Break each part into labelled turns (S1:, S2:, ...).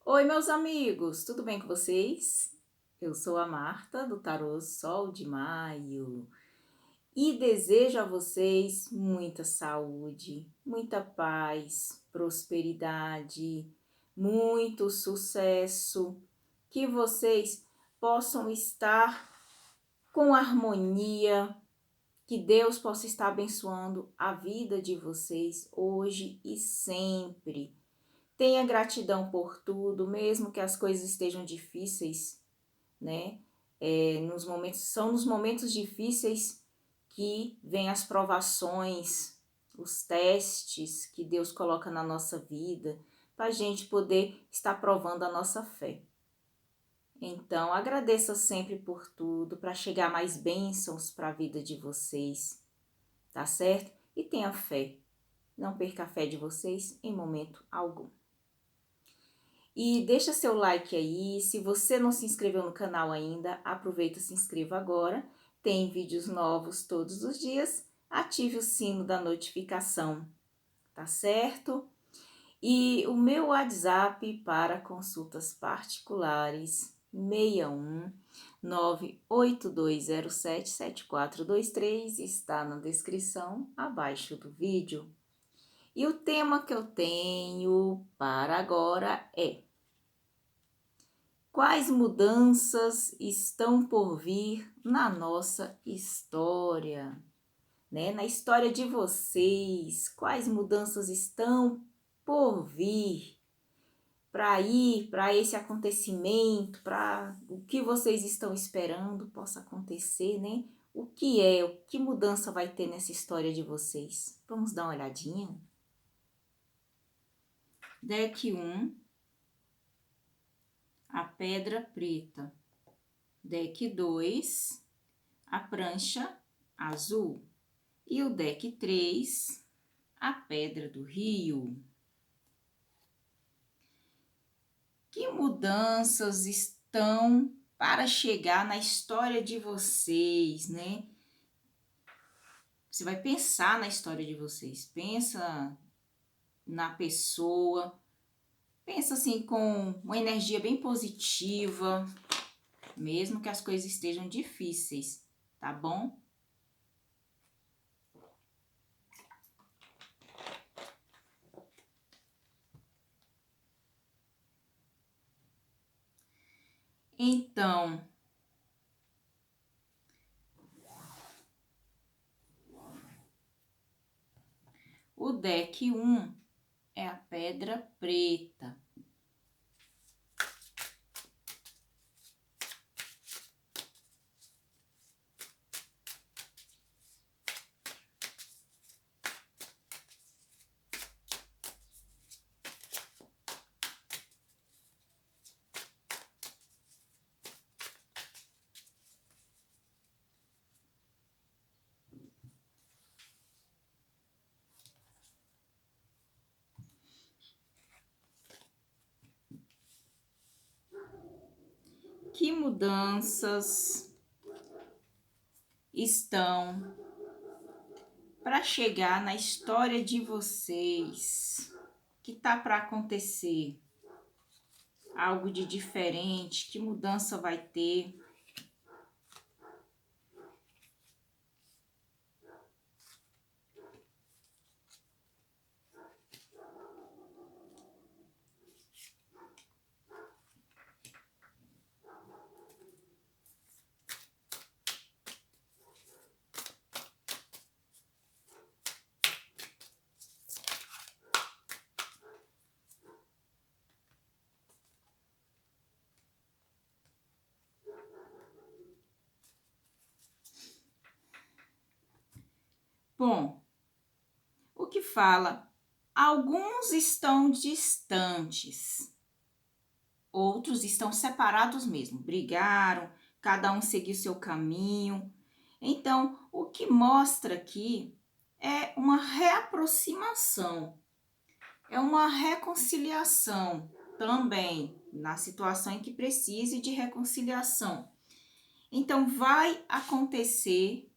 S1: Oi, meus amigos, tudo bem com vocês? Eu sou a Marta, do Tarô Sol de Maio, e desejo a vocês muita saúde, muita paz, prosperidade, muito sucesso, que vocês possam estar com harmonia, que Deus possa estar abençoando a vida de vocês hoje e sempre. Tenha gratidão por tudo, mesmo que as coisas estejam difíceis, né? São nos momentos difíceis que vêm as provações, os testes que Deus coloca na nossa vida, para a gente poder estar provando a nossa fé. Então, agradeça sempre por tudo, para chegar mais bênçãos para a vida de vocês, tá certo? E tenha fé. Não perca a fé de vocês em momento algum. E deixa seu like aí, se você não se inscreveu no canal ainda, aproveita e se inscreva agora. Tem vídeos novos todos os dias, ative o sino da notificação, tá certo? E o meu WhatsApp para consultas particulares, 61 982077423, está na descrição abaixo do vídeo. E o tema que eu tenho para agora é: quais mudanças estão por vir na nossa história, né? Na história de vocês, quais mudanças estão por vir para esse acontecimento, para o que vocês estão esperando possa acontecer, né? O que mudança vai ter nessa história de vocês? Vamos dar uma olhadinha? Deck 1, a pedra preta. Deck 2, a prancha azul. E o deck 3, a pedra do rio. Que mudanças estão para chegar na história de vocês, né? Você vai pensar na história de vocês, pensa na pessoa, pensa assim com uma energia bem positiva, mesmo que as coisas estejam difíceis, tá bom? Então, o deck 1 é a pedra preta. Que mudanças estão para chegar na história de vocês? Que tá para acontecer? Algo de diferente? Que mudança vai ter? Bom, o que fala? Alguns estão distantes, outros estão separados mesmo, brigaram, cada um seguiu seu caminho. Então, o que mostra aqui é uma reaproximação, é uma reconciliação também, na situação em que precise de reconciliação. Então, vai acontecer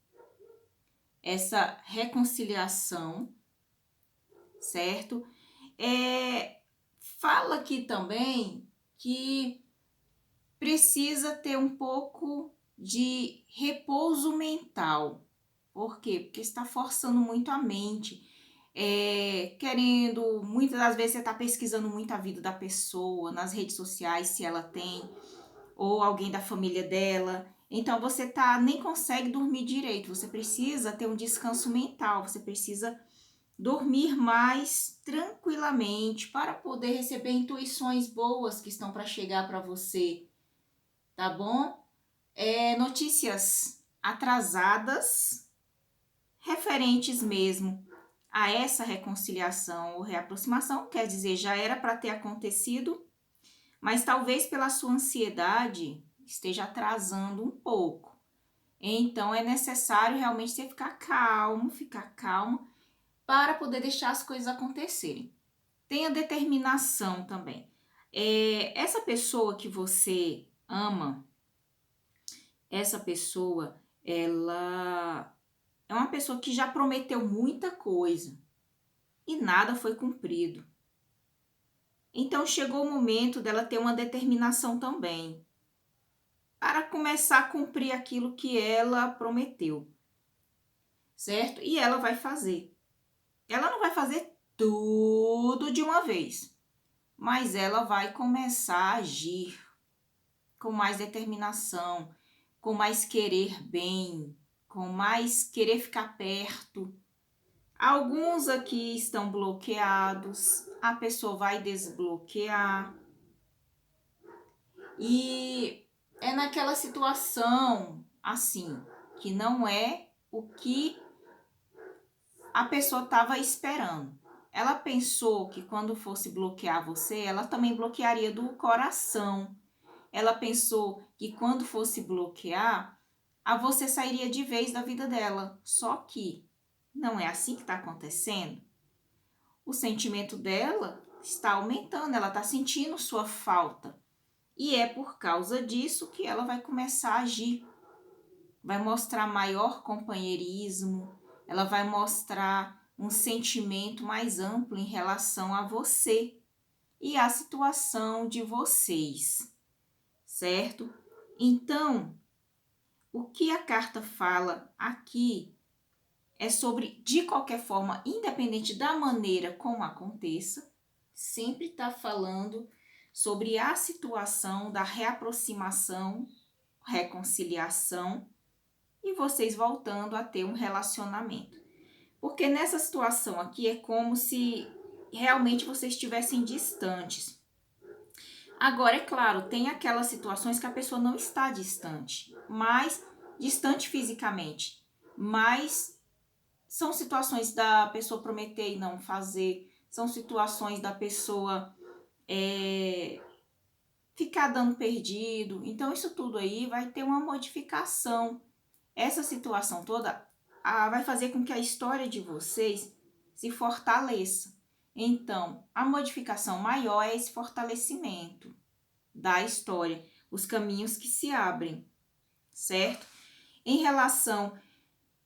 S1: essa reconciliação, certo? Fala aqui também que precisa ter um pouco de repouso mental. Por quê? Porque está forçando muito a mente. Querendo, muitas das vezes você está pesquisando muito a vida da pessoa nas redes sociais, se ela tem, ou alguém da família dela. Então você nem consegue dormir direito. Você precisa ter um descanso mental, você precisa dormir mais tranquilamente para poder receber intuições boas que estão para chegar para você, tá bom? Notícias atrasadas referentes mesmo a essa reconciliação ou reaproximação, quer dizer, já era para ter acontecido, mas talvez pela sua ansiedade esteja atrasando um pouco. Então é necessário realmente você ficar calmo para poder deixar as coisas acontecerem. Tenha determinação também. Essa pessoa que você ama, essa pessoa, ela é uma pessoa que já prometeu muita coisa e nada foi cumprido. Então chegou o momento dela ter uma determinação também para começar a cumprir aquilo que ela prometeu, certo? E ela vai fazer. Ela não vai fazer tudo de uma vez, mas ela vai começar a agir com mais determinação, com mais querer bem, com mais querer ficar perto. Alguns aqui estão bloqueados, a pessoa vai desbloquear. E é naquela situação assim, que não é o que a pessoa estava esperando. Ela pensou que quando fosse bloquear você, ela também bloquearia do coração. Ela pensou que quando fosse bloquear, você sairia de vez da vida dela. Só que não é assim que está acontecendo. O sentimento dela está aumentando, ela está sentindo sua falta. E é por causa disso que ela vai começar a agir. Vai mostrar maior companheirismo, ela vai mostrar um sentimento mais amplo em relação a você e à situação de vocês, certo? Então, o que a carta fala aqui é sobre, de qualquer forma, independente da maneira como aconteça, sempre está falando sobre a situação da reaproximação, reconciliação e vocês voltando a ter um relacionamento. Porque nessa situação aqui é como se realmente vocês estivessem distantes. Agora, é claro, tem aquelas situações que a pessoa não está distante, mas distante fisicamente, mas são situações da pessoa prometer e não fazer, são situações da pessoa ficar dando perdido. Então, isso tudo aí vai ter uma modificação. Essa situação toda vai fazer com que a história de vocês se fortaleça. Então, a modificação maior é esse fortalecimento da história, os caminhos que se abrem, certo? Em relação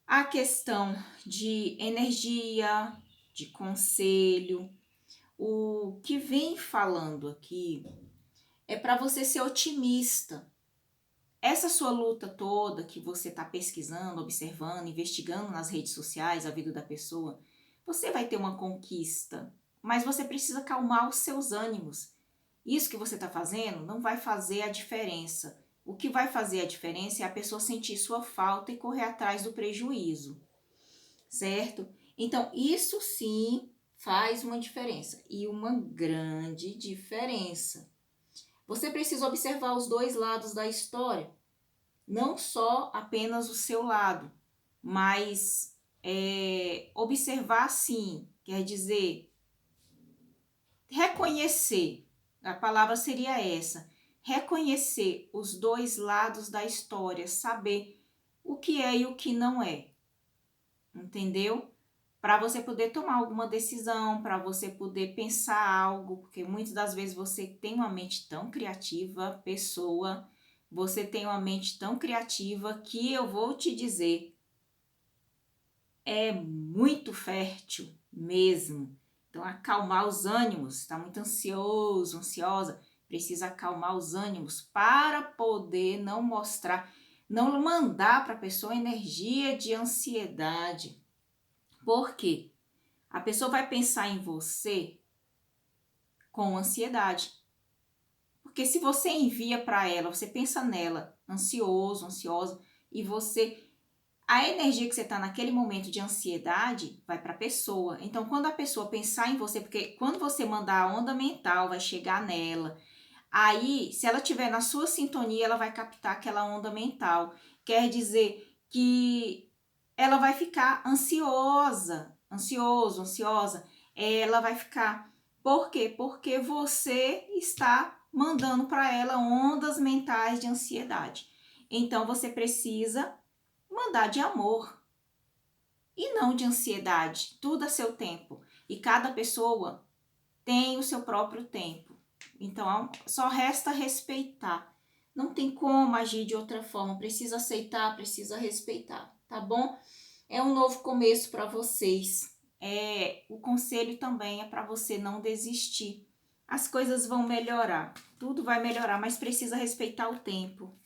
S1: à questão de energia, de conselho, o que vem falando aqui é para você ser otimista. Essa sua luta toda que você está pesquisando, observando, investigando nas redes sociais, a vida da pessoa, você vai ter uma conquista, mas você precisa acalmar os seus ânimos. Isso que você está fazendo não vai fazer a diferença. O que vai fazer a diferença é a pessoa sentir sua falta e correr atrás do prejuízo, certo? Então, isso sim faz uma diferença, e uma grande diferença. Você precisa observar os dois lados da história, não só apenas o seu lado, mas observar sim, quer dizer, reconhecer, a palavra seria essa, reconhecer os dois lados da história, saber o que é e o que não é, entendeu? Para você poder tomar alguma decisão, para você poder pensar algo, porque muitas das vezes você tem uma mente tão criativa, pessoa, você tem uma mente tão criativa que eu vou te dizer, é muito fértil mesmo. Então, acalmar os ânimos, está muito ansioso, ansiosa, precisa acalmar os ânimos para poder não mostrar, não mandar para a pessoa energia de ansiedade. Por quê? A pessoa vai pensar em você com ansiedade. Porque se você envia para ela, você pensa nela, ansioso, ansiosa, e a energia que você está naquele momento de ansiedade vai para a pessoa. Então, quando a pessoa pensar em você, porque quando você mandar a onda mental, vai chegar nela. Aí, se ela estiver na sua sintonia, ela vai captar aquela onda mental. Quer dizer que ela vai ficar ansiosa. Ela vai ficar. Por quê? Porque você está mandando para ela ondas mentais de ansiedade. Então, você precisa mandar de amor e não de ansiedade. Tudo a seu tempo. E cada pessoa tem o seu próprio tempo. Então, só resta respeitar. Não tem como agir de outra forma. Precisa aceitar, precisa respeitar, tá bom? É um novo começo para vocês. O conselho também é para você não desistir. As coisas vão melhorar. Tudo vai melhorar, mas precisa respeitar o tempo.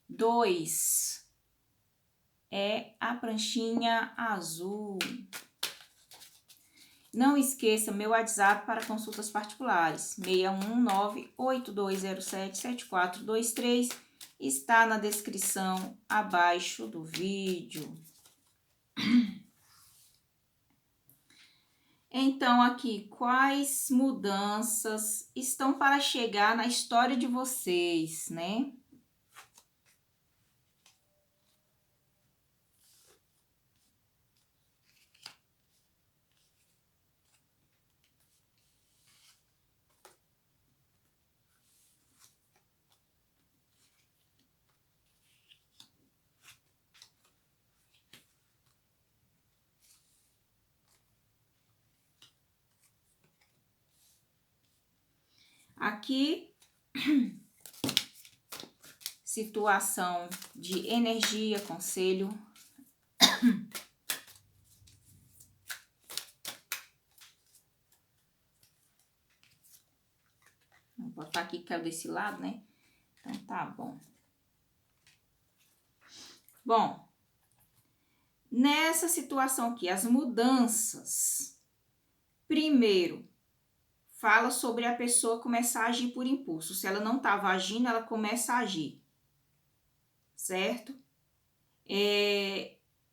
S1: Dois é a pranchinha azul. Não esqueça meu WhatsApp para consultas particulares, 619-8207-7423, está na descrição abaixo do vídeo. Então, aqui, quais mudanças estão para chegar na história de vocês, né? Aqui, situação de energia, conselho. Vou botar aqui que caiu desse lado, né? Então, tá bom. Bom, nessa situação aqui, as mudanças. Primeiro, fala sobre a pessoa começar a agir por impulso. Se ela não estava agindo, ela começa a agir. Certo?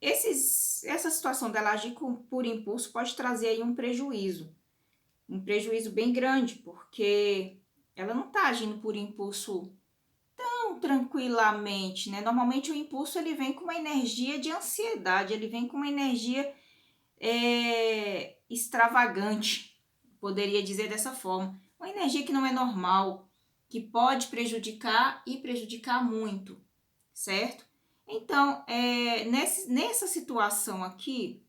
S1: Essa situação dela agir por impulso pode trazer aí um prejuízo bem grande, porque ela não está agindo por impulso tão tranquilamente, né? Normalmente o impulso ele vem com uma energia de ansiedade, ele vem com uma energia extravagante, poderia dizer dessa forma, uma energia que não é normal, que pode prejudicar e prejudicar muito, certo? Então, nessa situação aqui,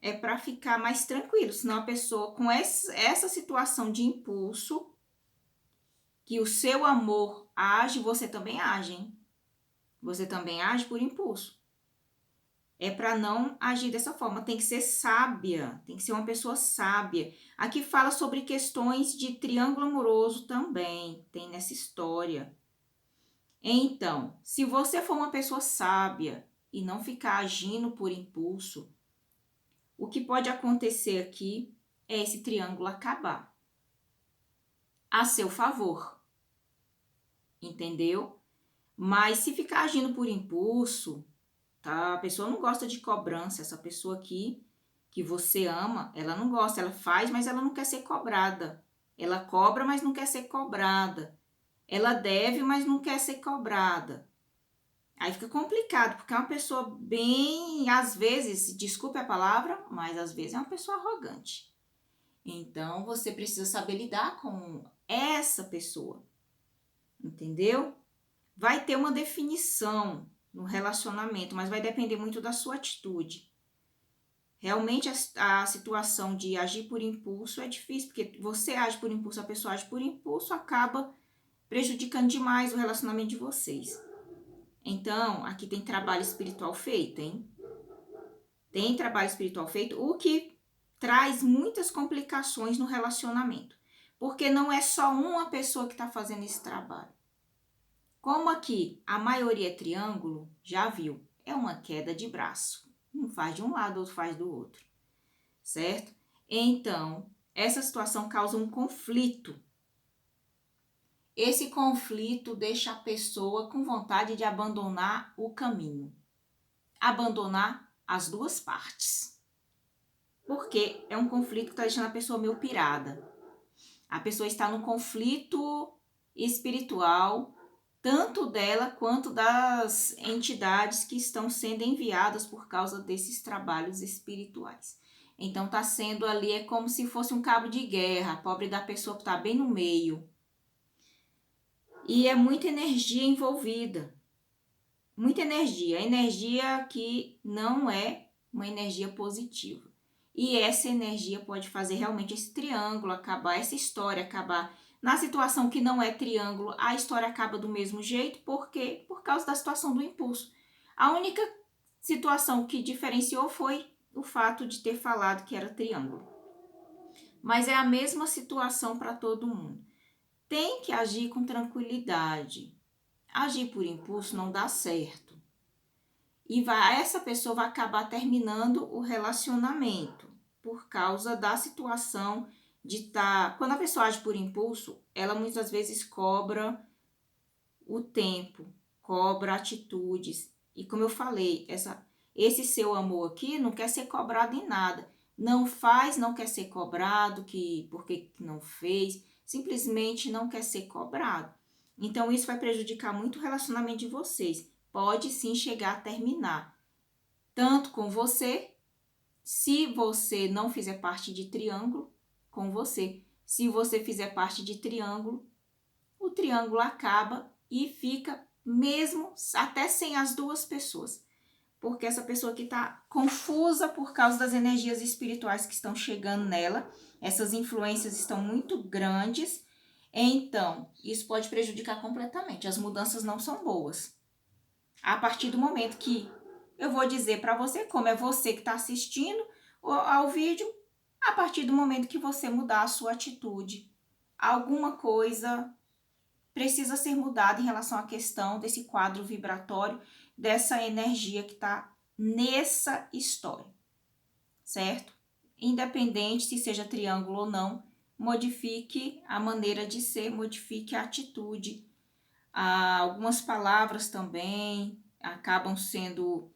S1: é para ficar mais tranquilo, senão a pessoa com essa situação de impulso, que o seu amor age, você também age, hein? Você também age por impulso. É para não agir dessa forma, tem que ser sábia, tem que ser uma pessoa sábia. Aqui fala sobre questões de triângulo amoroso também, tem nessa história. Então, se você for uma pessoa sábia e não ficar agindo por impulso, o que pode acontecer aqui é esse triângulo acabar a seu favor, entendeu? Mas se ficar agindo por impulso, tá? A pessoa não gosta de cobrança, essa pessoa aqui que você ama, ela não gosta, ela faz, mas ela não quer ser cobrada. Ela cobra, mas não quer ser cobrada. Ela deve, mas não quer ser cobrada. Aí fica complicado, porque é uma pessoa bem, às vezes, desculpe a palavra, mas às vezes é uma pessoa arrogante. Então, você precisa saber lidar com essa pessoa, entendeu? Vai ter uma definição no relacionamento, mas vai depender muito da sua atitude. Realmente a situação de agir por impulso é difícil, porque você age por impulso, a pessoa age por impulso, acaba prejudicando demais o relacionamento de vocês. Então, aqui tem trabalho espiritual feito, hein? Tem trabalho espiritual feito, o que traz muitas complicações no relacionamento. Porque não é só uma pessoa que está fazendo esse trabalho. Como aqui a maioria é triângulo, já viu, é uma queda de braço. Um faz de um lado, outro faz do outro. Certo? Então, essa situação causa um conflito. Esse conflito deixa a pessoa com vontade de abandonar o caminho. Abandonar as duas partes. Porque é um conflito que está deixando a pessoa meio pirada. A pessoa está num conflito espiritual, tanto dela quanto das entidades que estão sendo enviadas por causa desses trabalhos espirituais. Então está sendo ali, é como se fosse um cabo de guerra, a pobre da pessoa que está bem no meio. E é muita energia envolvida. Muita energia que não é uma energia positiva. E essa energia pode fazer realmente esse triângulo acabar, essa história acabar. Na situação que não é triângulo, a história acaba do mesmo jeito, porque por causa da situação do impulso. A única situação que diferenciou foi o fato de ter falado que era triângulo. Mas é a mesma situação para todo mundo. Tem que agir com tranquilidade. Agir por impulso não dá certo. E essa pessoa vai acabar terminando o relacionamento por causa da situação de estar... Quando a pessoa age por impulso, ela muitas vezes cobra o tempo, cobra atitudes. E como eu falei, esse seu amor aqui não quer ser cobrado em nada. Não faz, não quer ser cobrado, porque não fez, simplesmente não quer ser cobrado. Então isso vai prejudicar muito o relacionamento de vocês. Pode sim chegar a terminar, tanto com você, se você não fizer parte de triângulo, com você. Se você fizer parte de triângulo, o triângulo acaba e fica mesmo até sem as duas pessoas. Porque essa pessoa que está confusa por causa das energias espirituais que estão chegando nela, essas influências estão muito grandes, então isso pode prejudicar completamente. As mudanças não são boas. A partir do momento que eu vou dizer para você, como é você que está assistindo ao vídeo, a partir do momento que você mudar a sua atitude, alguma coisa precisa ser mudada em relação à questão desse quadro vibratório, dessa energia que está nessa história, certo? Independente se seja triângulo ou não, modifique a maneira de ser, modifique a atitude. Algumas palavras também acabam sendo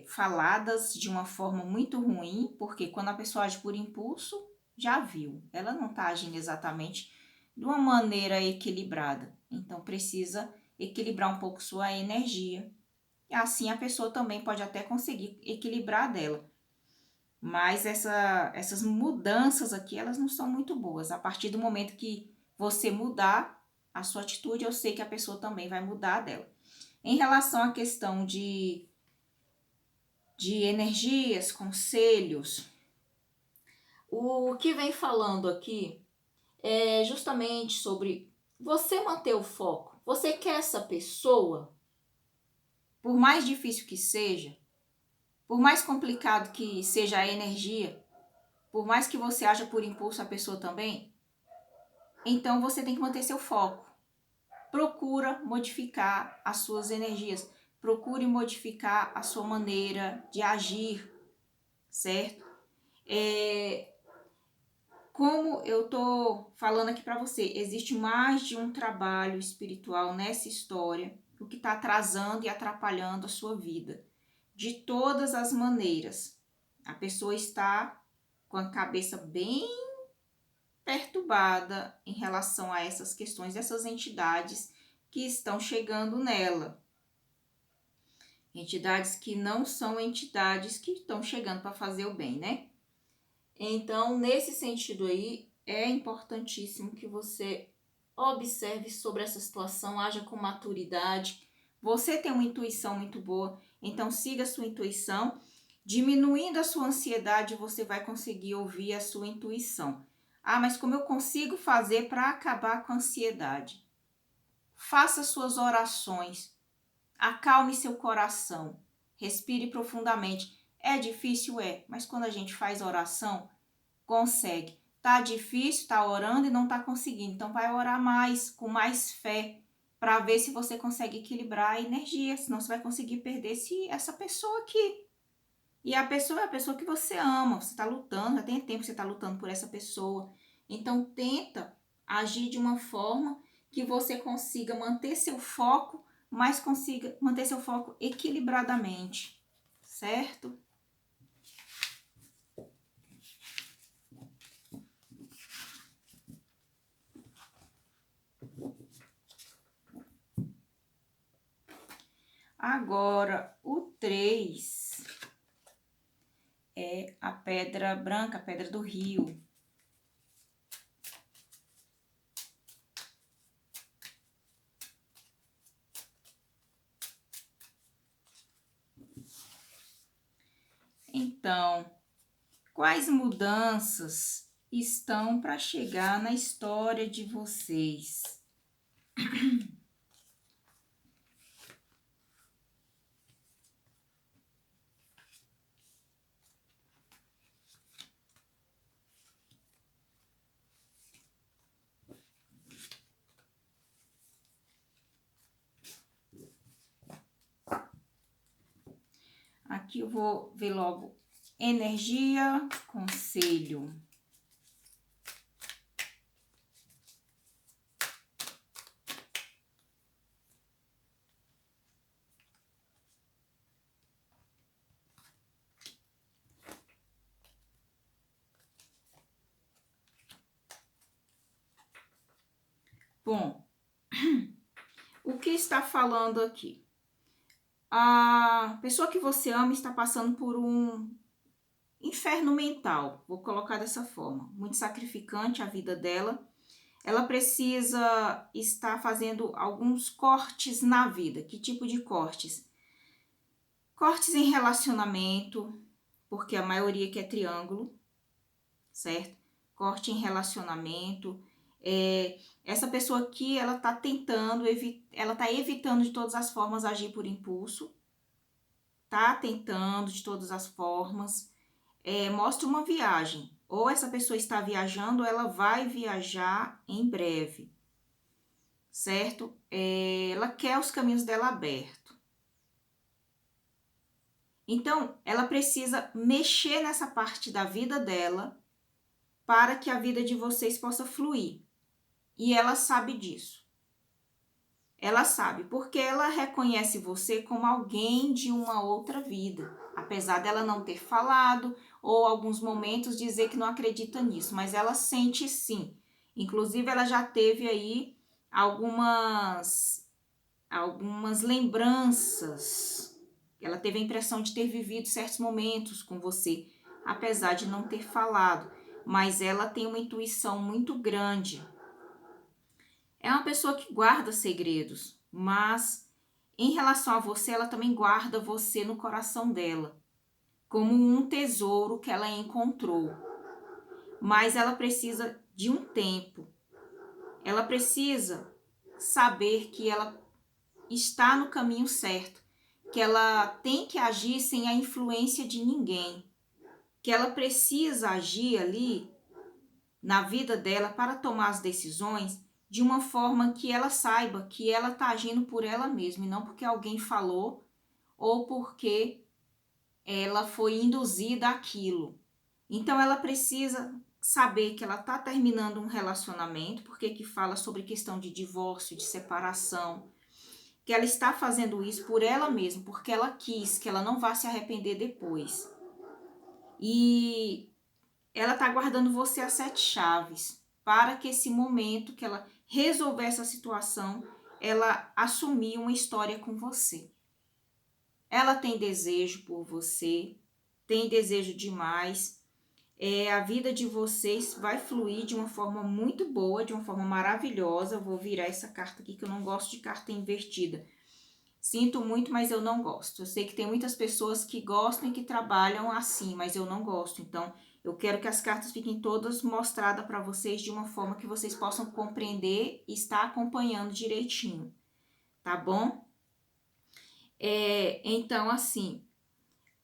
S1: faladas de uma forma muito ruim, porque quando a pessoa age por impulso, já viu, ela não está agindo exatamente de uma maneira equilibrada. Então precisa equilibrar um pouco sua energia. E assim a pessoa também pode até conseguir equilibrar dela. Mas essas mudanças aqui, elas não são muito boas. A partir do momento que você mudar a sua atitude, eu sei que a pessoa também vai mudar a dela. Em relação à questão de energias, conselhos, o que vem falando aqui é justamente sobre você manter o foco. Você quer essa pessoa, por mais difícil que seja, por mais complicado que seja a energia, por mais que você haja por impulso a pessoa também, então você tem que manter seu foco. Procura modificar as suas energias. Procure modificar a sua maneira de agir, certo? Como eu tô falando aqui para você, existe mais de um trabalho espiritual nessa história, o que está atrasando e atrapalhando a sua vida. De todas as maneiras, a pessoa está com a cabeça bem perturbada em relação a essas questões, dessas entidades que estão chegando nela. Entidades que não são entidades que estão chegando para fazer o bem, né? Então, nesse sentido aí, é importantíssimo que você observe sobre essa situação, haja com maturidade. Você tem uma intuição muito boa, então siga a sua intuição Diminuindo a sua ansiedade, você vai conseguir ouvir a sua intuição. Ah, mas como eu consigo fazer para acabar com a ansiedade? Faça suas orações. Acalme seu coração. Respire profundamente. É difícil? É, mas quando a gente faz oração, consegue. Tá difícil, tá orando e não tá conseguindo. Então vai orar mais, com mais fé, para ver se você consegue equilibrar a energia, senão você vai conseguir perder essa pessoa aqui. E a pessoa é a pessoa que você ama, você está lutando, já tem tempo que você está lutando por essa pessoa. Então tenta agir de uma forma que você consiga manter seu foco, mas consiga manter seu foco equilibradamente, certo? Agora, o 3 é a pedra branca, a pedra do rio. Então, quais mudanças estão para chegar na história de vocês? Aqui eu vou ver logo energia, conselho. Bom, o que está falando aqui? A pessoa que você ama está passando por um inferno mental, vou colocar dessa forma, muito sacrificante a vida dela. Ela precisa estar fazendo alguns cortes na vida. Que tipo de cortes? Cortes em relacionamento, porque a maioria quer triângulo, certo? Corte em relacionamento. Essa pessoa aqui, ela tá tentando, ela tá evitando de todas as formas agir por impulso, tá tentando de todas as formas. Mostra uma viagem. Ou essa pessoa está viajando, ou ela vai viajar em breve, certo? Ela quer os caminhos dela abertos. Então, ela precisa mexer nessa parte da vida dela para que a vida de vocês possa fluir. E ela sabe disso. Ela sabe, porque ela reconhece você como alguém de uma outra vida. Apesar dela não ter falado, ou alguns momentos dizer que não acredita nisso, mas ela sente sim. Inclusive, ela já teve aí algumas lembranças. Ela teve a impressão de ter vivido certos momentos com você, apesar de não ter falado. Mas ela tem uma intuição muito grande. É uma pessoa que guarda segredos, mas em relação a você, ela também guarda você no coração dela, como um tesouro que ela encontrou. Mas ela precisa de um tempo. Ela precisa saber que ela está no caminho certo, que ela tem que agir sem a influência de ninguém, que ela precisa agir ali na vida dela para tomar as decisões de uma forma que ela saiba que ela está agindo por ela mesma e não porque alguém falou ou porque ela foi induzida àquilo. Então ela precisa saber que ela está terminando um relacionamento, porque que fala sobre questão de divórcio, de separação, que ela está fazendo isso por ela mesma, porque ela quis, que ela não vá se arrepender depois. E ela está guardando você às 7 chaves, para que esse momento que ela resolver essa situação, ela assumir uma história com você. Ela tem desejo por você, tem desejo demais. A vida de vocês vai fluir de uma forma muito boa, de uma forma maravilhosa. Eu vou virar essa carta aqui, que eu não gosto de carta invertida. Sinto muito, mas eu não gosto. Eu sei que tem muitas pessoas que gostam e que trabalham assim, mas eu não gosto. Então, eu quero que as cartas fiquem todas mostradas para vocês de uma forma que vocês possam compreender e estar acompanhando direitinho, tá bom? Então, assim,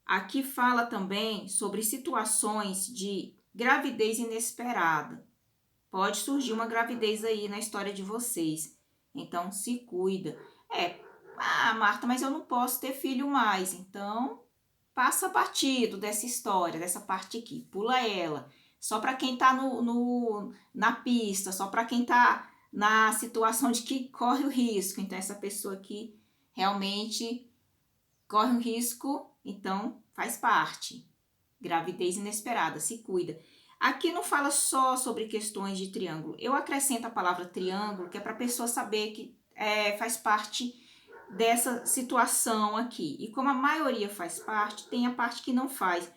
S1: aqui fala também sobre situações de gravidez inesperada. Pode surgir uma gravidez aí na história de vocês. Então, se cuida. Marta, mas eu não posso ter filho mais. Então, passa batido dessa história, dessa parte aqui. Pula ela. Só para quem tá na pista, só para quem tá na situação de que corre o risco. Então, essa pessoa aqui realmente corre um risco, então faz parte. Gravidez inesperada, se cuida. Aqui não fala só sobre questões de triângulo. Eu acrescento a palavra triângulo, que é para a pessoa saber que faz parte dessa situação aqui. E como a maioria faz parte, tem a parte que não faz.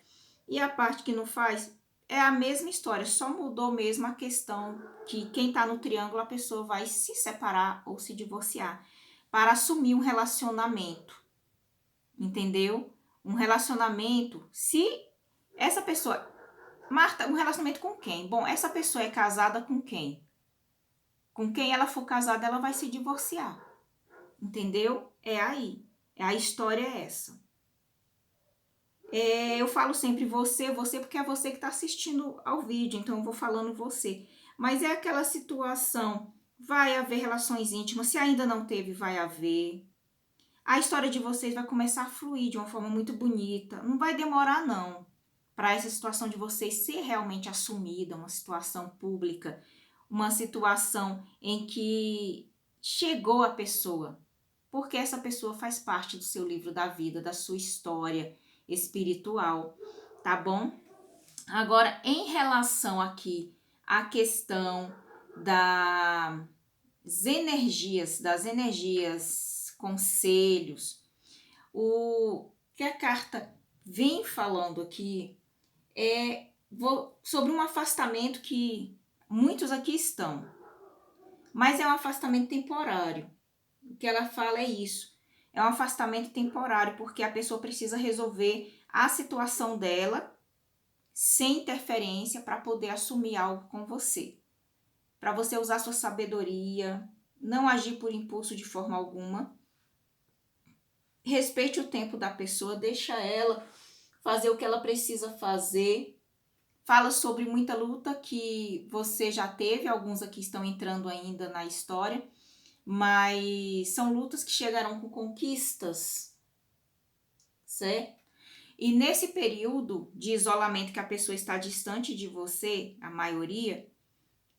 S1: E a parte que não faz é a mesma história, só mudou mesmo a questão que quem está no triângulo, a pessoa vai se separar ou se divorciar para assumir um relacionamento. Entendeu? Um relacionamento, se essa pessoa... Marta, um relacionamento com quem? Bom, essa pessoa é casada com quem? Com quem ela for casada, ela vai se divorciar. Entendeu? É aí. A história é essa. Eu falo sempre você, porque é você que está assistindo ao vídeo, então eu vou falando você. Mas é aquela situação, vai haver relações íntimas, se ainda não teve, vai haver. A história de vocês vai começar a fluir de uma forma muito bonita. Não vai demorar, não, para essa situação de vocês ser realmente assumida, uma situação pública, uma situação em que chegou a pessoa, porque essa pessoa faz parte do seu livro da vida, da sua história espiritual, tá bom? Agora, em relação aqui à questão das energias, conselhos, o que a carta vem falando aqui é sobre um afastamento que muitos aqui estão, mas é um afastamento temporário. O que ela fala é isso, é um afastamento temporário, porque a pessoa precisa resolver a situação dela sem interferência para poder assumir algo com você. Para você usar sua sabedoria, não agir por impulso de forma alguma. Respeite o tempo da pessoa, deixa ela fazer o que ela precisa fazer. Fala sobre muita luta que você já teve, alguns aqui estão entrando ainda na história, mas são lutas que chegarão com conquistas, certo? E nesse período de isolamento que a pessoa está distante de você, a maioria,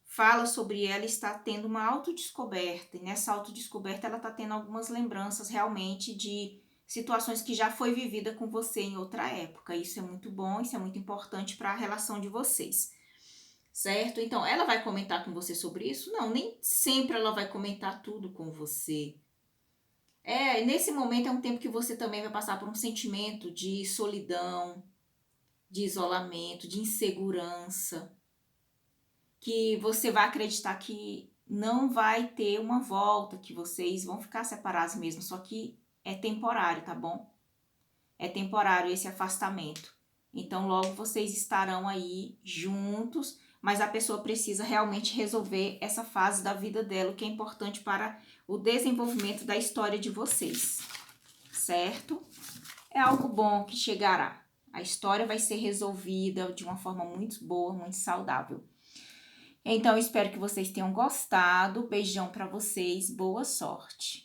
S1: fala sobre ela estar tendo uma autodescoberta, e nessa autodescoberta ela está tendo algumas lembranças realmente de situações que já foi vivida com você em outra época. Isso é muito bom, isso é muito importante para a relação de vocês, certo? Então, ela vai comentar com você sobre isso? Não, nem sempre ela vai comentar tudo com você. Nesse momento é um tempo que você também vai passar por um sentimento de solidão, de isolamento, de insegurança, que você vai acreditar que não vai ter uma volta, que vocês vão ficar separados mesmo, só que é temporário, tá bom? É temporário esse afastamento. Então, logo vocês estarão aí juntos, mas a pessoa precisa realmente resolver essa fase da vida dela, o que é importante para o desenvolvimento da história de vocês, certo? É algo bom que chegará. A história vai ser resolvida de uma forma muito boa, muito saudável. Então, espero que vocês tenham gostado. Beijão para vocês, boa sorte!